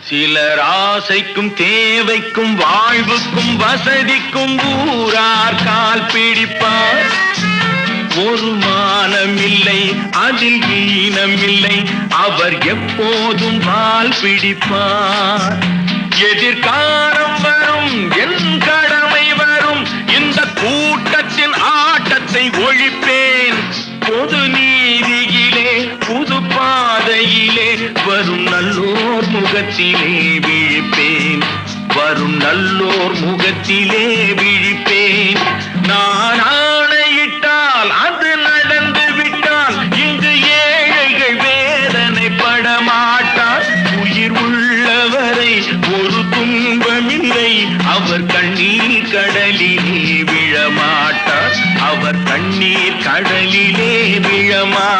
சிலர் ஆசைக்கும் தேவைக்கும் வாழ்வுக்கும் வசதிக்கும் ஊரார் கால் பிடிப்பார். ஒரு மானமில்லை அதில் ஈனமில்லை, அவர் எப்போதும் வால் பிடிப்பார். எதிர்காலம் வரும் என் கடமை வரும், இந்த கூட்டத்தின் ஆட்டத்தை ஒழிப்பேன். பொது நீதியிலே புது பாதையிலே வரும் நல்லோர் முகத்திலே விழிப்பேன். வரும் நல்லோர் முகத்திலே விழிப்பேன். நான் ஆணையிட்டால் அது நடந்து விட்டால் இங்கு ஏழைகள் வேதனைப்பட மாட்டார். உயிர் உள்ளவரை ஒரு துன்பமில்லை, அவர் கண்ணீர் கடலிலே விழமாட்டார். அவர் கண்ணீர் கடலிலே விழமாட்டார்.